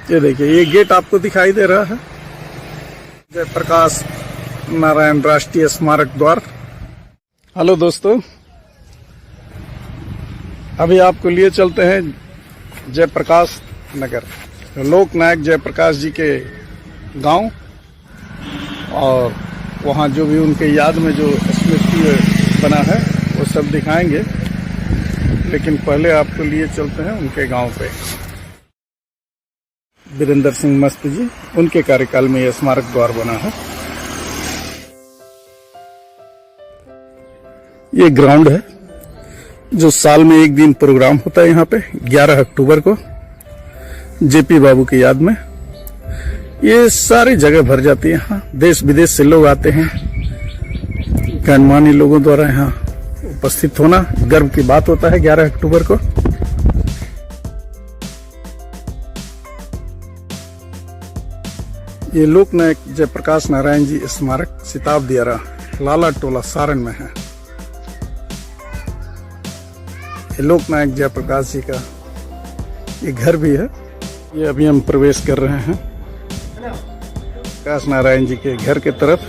ये देखिए, ये गेट आपको दिखाई दे रहा है, जयप्रकाश नारायण राष्ट्रीय स्मारक द्वार। हेलो दोस्तों, अभी आपको लिए चलते हैं जयप्रकाश नगर, लोकनायक जयप्रकाश जी के गांव, और वहां जो भी उनके याद में जो स्मृति बना है वो सब दिखाएंगे। लेकिन पहले आपको लिए चलते हैं उनके गांव पे। वीरेंद्र सिंह मस्त जी, उनके कार्यकाल में यह स्मारक द्वार बना है। ये ग्राउंड है जो साल में एक दिन प्रोग्राम होता है यहाँ पे 11 अक्टूबर को, जेपी बाबू की याद में। ये सारी जगह भर जाती है, यहाँ देश विदेश से लोग आते हैं। गणमान्य लोगों द्वारा यहाँ उपस्थित होना गर्व की बात होता है 11 अक्टूबर को। ये लोकनायक जयप्रकाश नारायण जी स्मारक सिताब दियारा लाला टोला सारण में है। ये लोकनायक जयप्रकाश जी का ये घर भी है। ये अभी हम प्रवेश कर रहे हैं प्रकाश नारायण जी के घर के तरफ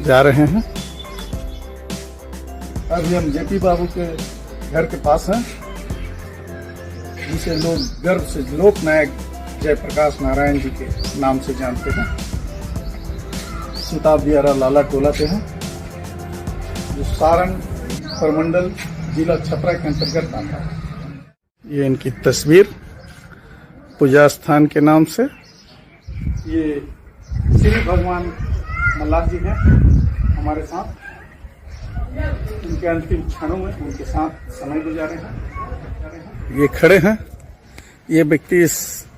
जा रहे हैं। अभी हम जेपी बाबू के घर के पास हैं, जिसे लोग गर्व से लोकनायक जयप्रकाश नारायण जी के नाम से जानते हैं। सिताब दियारा लाला टोला से है, जो सारण प्रमंडल जिला छपरा के अंतर्गत आता है। ये इनकी तस्वीर पूजा स्थान के नाम से। ये श्री भगवान मल्लाह जी हैं हमारे साथ, उनके अंतिम क्षणों में उनके साथ समय गुजारे हैं। ये खड़े हैं। ये व्यक्ति इस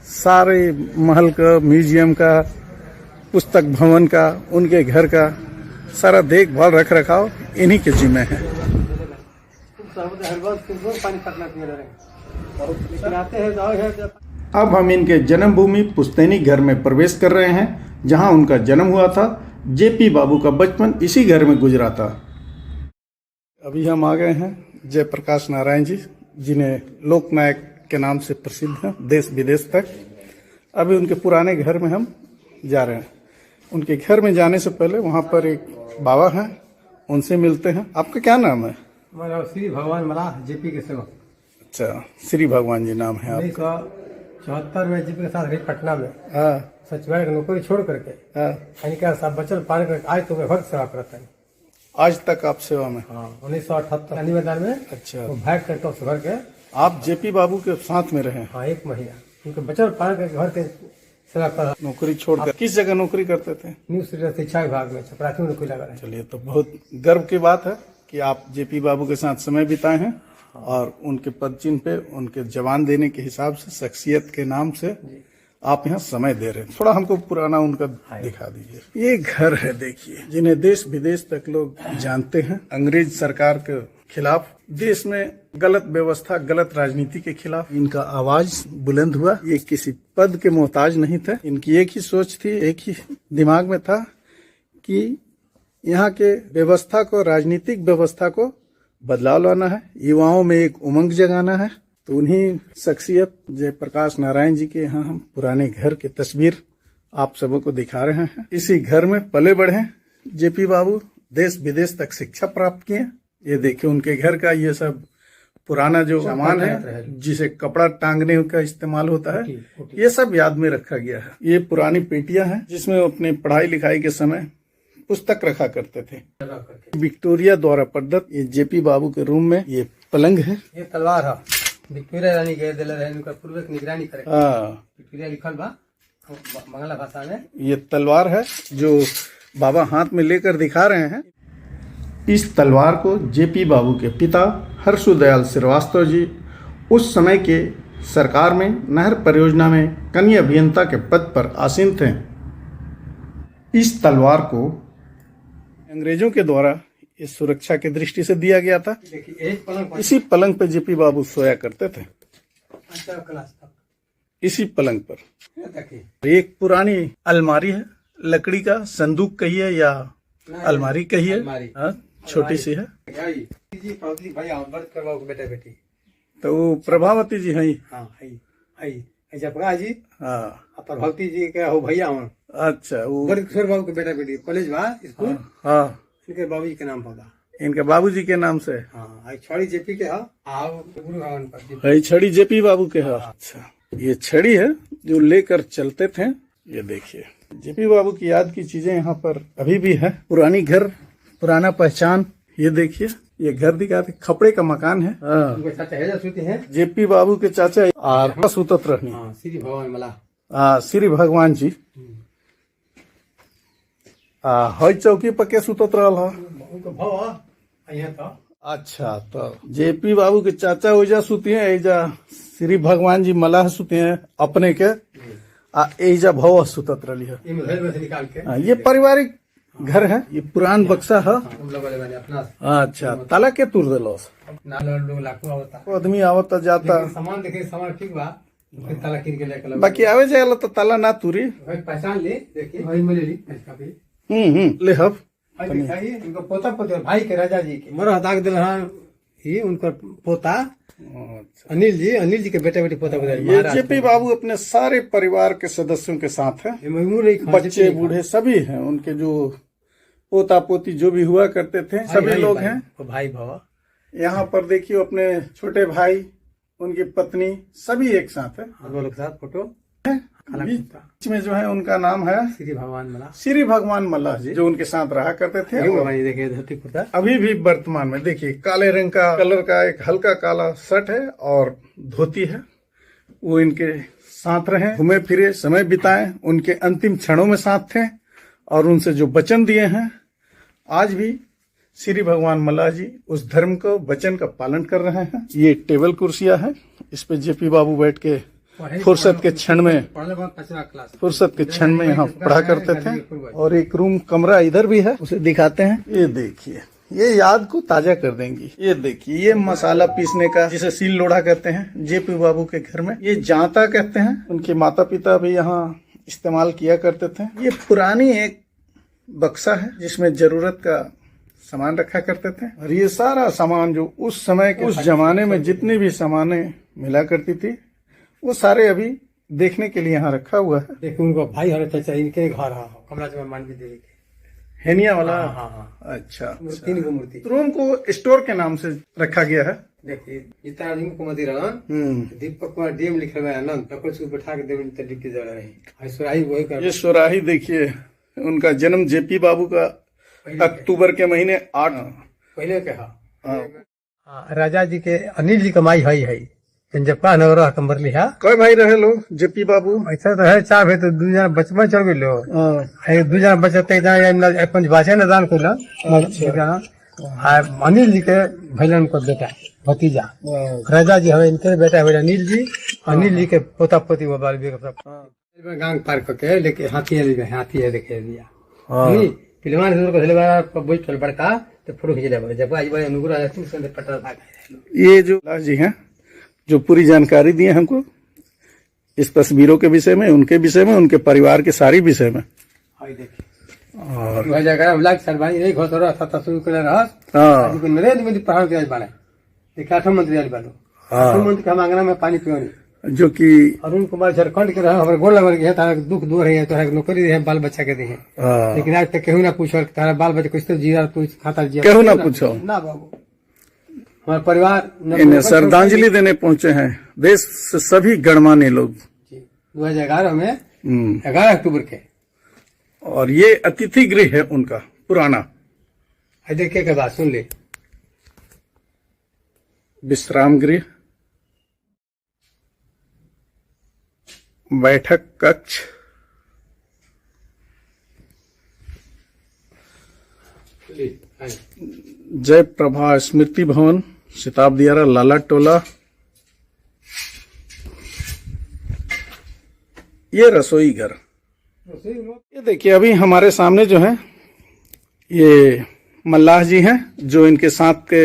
सारे महल का, म्यूजियम का, पुस्तक भवन का, उनके घर का सारा देखभाल रख रखाव इन्हीं के जिम्मे है। अब हम इनके जन्मभूमि पुश्तैनी घर में प्रवेश कर रहे हैं, जहां उनका जन्म हुआ था। जेपी बाबू का बचपन इसी घर में गुजरा था। अभी हम आ गए हैं जयप्रकाश नारायण जी, जिन्हें लोकनायक के नाम से प्रसिद्ध हैं देश विदेश तक। अभी उनके पुराने घर में हम जा रहे हैं। उनके घर में जाने से पहले वहां पर एक बाबा हैं, उनसे मिलते हैं। आपका क्या नाम है? हमारा श्री भगवान मल्लाह, जेपी के सेवक। अच्छा, श्री भगवान जी नाम है आपका। 1974 में जेपी के साथ पटना में सचिवालय की नौकरी छोड़ करके सब बचल पाने कर आज तो मैं भक्त सेवा करता है। आज तक आप सेवा में? हाँ, 1978 मैदान में। अच्छा, तो भाग करके उस घर के आप जेपी बाबू के साथ में रहे? हाँ, 1 महीना उनके बचल पाने करके घर के सेवा कर। नौकरी छोड़कर किस जगह नौकरी करते थे? न्यूज शिक्षा विभाग में छपरासी में नौकरी लगा रहे। चलिए, तो बहुत गर्व की बात है कि आप जेपी बाबू के साथ समय बिताए हैं और उनके पद चिन्ह पे उनके जवान देने के हिसाब से, शख्सियत के नाम से आप यहाँ समय दे रहे हैं। थोड़ा हमको पुराना उनका दिखा दीजिए। ये घर है, देखिए, जिन्हें देश विदेश तक लोग जानते हैं। अंग्रेज सरकार के खिलाफ, देश में गलत व्यवस्था, गलत राजनीति के खिलाफ इनका आवाज बुलंद हुआ। ये किसी पद के मोहताज नहीं थे। इनकी एक ही सोच थी, एक ही दिमाग में था कि यहाँ के व्यवस्था को, राजनीतिक व्यवस्था को बदलाव लाना है, युवाओं में एक उमंग जगाना है। तो उन्हीं शख्सियत जयप्रकाश नारायण जी के यहाँ हम पुराने घर की तस्वीर आप सबों को दिखा रहे हैं। इसी घर में पले बढ़े जेपी बाबू, देश विदेश तक शिक्षा प्राप्त किए। ये देखिए उनके घर का ये सब पुराना जो सामान है, जिसे कपड़ा टांगने का इस्तेमाल होता है, ये सब याद में रखा गया है। ये पुरानी पेटियां हैं जिसमें अपने पढ़ाई लिखाई के समय पुस्तक रखा करते थे। विक्टोरिया द्वारा प्रदत्त ये जेपी बाबू के रूम में ये पलंग है। ये तलवार है, विक्टोरिया रानी के दिले रहे, उनका पूर्वक निगरानी करे। विक्टोरिया लिखल बा बांग्ला भाषा में। ये तलवार है जो बाबा हाथ में लेकर दिखा रहे हैं। इस तलवार को जेपी बाबू के पिता हर्षुदयाल श्रीवास्तव जी उस समय के सरकार में नहर परियोजना में कनीय अभियंता के पद पर आसीन थे। इस तलवार को अंग्रेजों के द्वारा इस सुरक्षा की दृष्टि से दिया गया था। इसी पलंग पे जेपी बाबू सोया करते थे, इसी पलंग पर। एक पुरानी अलमारी है, लकड़ी का संदूक कहिए या अलमारी कहिए, छोटी सी है। बेटा बेटी तो प्रभावती जी हैं। जपगा जी हाँ और प्रभावती जी के हो भैया हूँ अच्छा वो किशोर बाबू के बेटा बेटी कॉलेज बा स्कूल हाँ इनके बाबूजी के नाम होगा। इनके बाबूजी के नाम से हाँ आई छोड़ी जेपी के है आओ गुरु भवन पर है छड़ी जेपी बाबू के है। अच्छा ये छड़ी है जो लेकर चलते थे। ये देखिए जेपी बाबू की याद की चीजें यहाँ पर अभी भी है। पुरानी घर पुराना पहचान। ये देखिए ये घर दिखाते खपड़े का मकान है। हाँ। उनके चाचा हेजा सुते हैं जेपी बाबू के चाचा और सुतत रहनी। हाँ श्री भगवान मला हाँ श्री भगवान जी हई चौकी पर के सुतत रहल है। उनको भाव यहाँ तो अच्छा तो जेपी बाबू के चाचा ओजा सुती हैं एजा श्री भगवान जी मलाह सुते हैं अपने के एजा भव सुतत रही है। ये घर में से निकाल के ये पारिवारिक घर है। ये पुरान बक्सा है। हम लोग वाले अपना अच्छा ताला के तुर दिलोस नाल लोग लाखों आवता आदमी आवता जाता सामान देखे सामान ठीक बा फिर ताला किन के लेकर बाकी आवे जाए तो ताला ना तुरी। भाई पहचान ले देखिए भाई मिले ली इसका भी ले हब भाई दिखाइए इनको पोता पोते भाई के राजा जी के मरो दाग दिल हाँ ये उनका पोता अनिल जी के बेटे बेटी पोता पोता ये जेपी बाबू अपने सारे परिवार के सदस्यों के साथ है। बच्चे बूढ़े सभी हैं। उनके जो पोता पोती जो भी हुआ करते थे सभी लोग हैं। भाई भाव यहाँ पर देखिए अपने छोटे भाई उनकी पत्नी सभी एक साथ है। लोग साथ फोटो बीच में जो है उनका नाम है श्री भगवान मला श्री भगवान मल्लाह जी जो उनके साथ रहा करते थे। देखिए धोती कुर्ता अभी भी वर्तमान में देखिए काले रंग का कलर का एक हल्का काला शर्ट है और धोती है। वो इनके साथ रहे घूमे फिरे समय बिताए उनके अंतिम क्षणों में साथ थे और उनसे जो वचन दिए हैं आज भी श्री भगवान मल्लाह जी उस धर्म को वचन का पालन कर रहे हैं। ये टेबल कुर्सियां है। इस पे जेपी बाबू बैठ के फुर्सत के क्षण में यहाँ पढ़ा करते थे। और एक रूम कमरा इधर भी है उसे दिखाते हैं। ये देखिए ये याद को ताजा कर देंगी। ये देखिए ये मसाला पीसने का जिसे सील लोढ़ा कहते हैं जेपी बाबू के घर में ये जांता कहते हैं। उनके माता पिता भी यहाँ इस्तेमाल किया करते थे। ये पुरानी एक बक्सा है जिसमें जरूरत का सामान रखा करते थे। और ये सारा सामान जो उस समय के उस जमाने में जितनी भी सामानें मिला करती थी वो सारे अभी देखने के लिए यहाँ रखा हुआ है। देखो उनको भाई हमारे चाचा इनके घर कमला चौहान भी देवी के हेनिया वाला। हाँ अच्छा तीन को मूर्ति रूम को स्टोर के नाम से रखा गया है। देखिए इतना आदमी को मत रहन दीपक कुमार डीएम लिखे हुए आनंद उसको बैठा के देवी तरीके की जगह रही सुराही वही कर। ये सुराही देखिए उनका जन्म जेपी बाबू का अक्टूबर के महीने 8 पहले के राजा जी के अनिल जी कमाई है जपका नवर कंबर लिहा कई भाई रहे लोग जेपी बाबू ऐसा तो है चार भाई तो दू जना बचपन चढ़ गए दू जना बचते पंच भाषा न दान कर अनिल जी के भैलन को बेटा भतीजा राजा जी हमें इनके बेटा हुए अनिल जी के पोता पोती वो बाल गांग पार करके लेके हाथी है देखे दिया पिलवान को बोझ चल बड़का तो फोटो खींच ले जब आज भाई अनुग्रह पटा ये जो जी हैं जो पूरी जानकारी दी है हमको इस तस्वीरों के विषय में उनके विषय में उनके परिवार के सारी विषय में। और नरेंद्र मोदी प्रधानमंत्री बने आठों मंत्री आज बालो आठों मंत्री के हम आंगना में पानी पियोनी जो कि अरुण कुमार झारखंड के रहा हमारे गोड़ लगल के तारा दुख दूर है तो नौकरी है बाल बच्चा के दे लेकिन आज तक केहू ना पूछो तारा बाल बच्चा कुछ तो जीरा कुछ खाता जी केहू ना पूछो ना बाबू हमारे परिवार इन्हें श्रद्धांजलि देने पहुंचे हैं देश से सभी गणमान्य लोग 2011 में 11 अक्टूबर के। और ये अतिथि गृह है उनका पुराना। देखिए के बात सुन ले विश्राम गृह बैठक कक्ष जय प्रभा स्मृति भवन शताब्दियारा लाला टोला। ये रसोई घर। ये देखिए अभी हमारे सामने जो है ये मल्लाह जी हैं जो इनके साथ के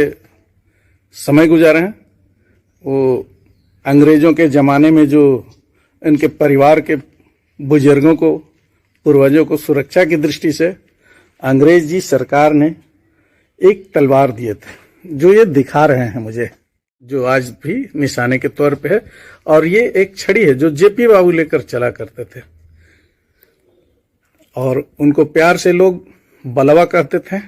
समय गुजारे हैं। वो अंग्रेजों के जमाने में जो इनके परिवार के बुजुर्गों को पूर्वजों को सुरक्षा की दृष्टि से अंग्रेज जी सरकार ने एक तलवार दिए थे जो ये दिखा रहे हैं मुझे। जो आज भी निशाने के तौर पे है। और ये एक छड़ी है जो जेपी बाबू लेकर चला करते थे, और उनको प्यार से लोग बलवा कहते थे।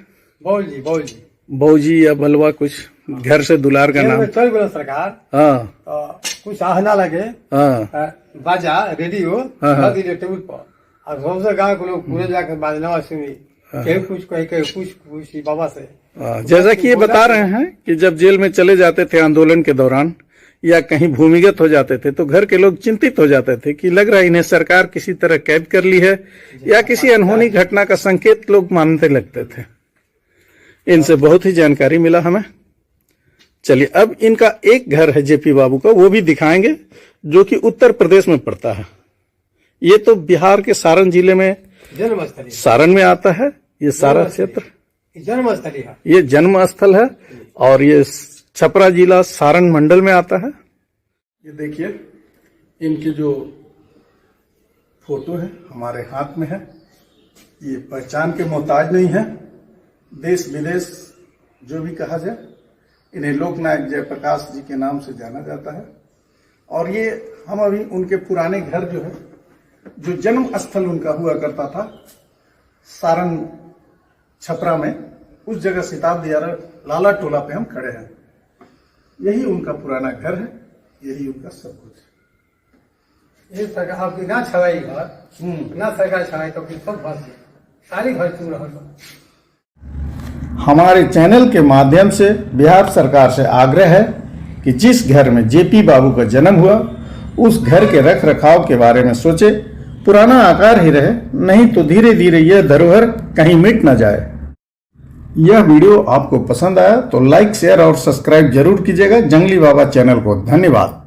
बौजी या बलवा, कुछ घर से दुलार का नाम। चल बोला सरकार, हाँ कुछ आह ना लगे, हाँ बाजा रेडियो हाँ। टेबल पर, और सबसे गाँव के लोग पूरे जाकर बाजना सुनी, कुछ कहे कुछ बाबा से। जैसा कि ये बता रहे हैं कि जब जेल में चले जाते थे आंदोलन के दौरान या कहीं भूमिगत हो जाते थे तो घर के लोग चिंतित हो जाते थे कि लग रहा है इन्हें सरकार किसी तरह कैद कर ली है या किसी अनहोनी घटना का संकेत लोग मानते लगते थे। इनसे बहुत ही जानकारी मिला हमें। चलिए, अब इनका एक घर है जेपी बाबू का, वो भी दिखाएंगे, जो कि उत्तर प्रदेश में पड़ता है। ये तो बिहार के सारण जिले में, जन्मस्थली सारण में आता है ये सारा क्षेत्र। जन्मस्थली है, ये जन्म स्थल है, और ये छपरा जिला सारण मंडल में आता है। ये देखिए, इनकी जो फोटो है हमारे हाथ में है। ये पहचान के मोहताज नहीं है। देश विदेश जो भी कहा जाए, इन्हें लोकनायक जयप्रकाश जी के नाम से जाना जाता है। और ये हम अभी उनके पुराने घर जो है, जो जन्म स्थल उनका हुआ करता था सारण छपरा में, उस जगह शताब्दी लाला टोला पे हम खड़े हैं। यही उनका पुराना घर है, यही उनका सब कुछ। ये सरकार आपकी ना छवाई घर, ना सरकार छवाई तो सब बस सारी घर चूर रहा। हमारे चैनल के माध्यम से बिहार सरकार से आग्रह है कि जिस घर में जेपी बाबू का जन्म हुआ उस घर के रख रखाव के बारे में सोचे। पुराना आकार ही रहे, नहीं तो धीरे धीरे यह धरोहर कहीं मिट न जाए। यह वीडियो आपको पसंद आया तो लाइक, शेयर और सब्सक्राइब जरूर कीजिएगा जंगली बाबा चैनल को। धन्यवाद।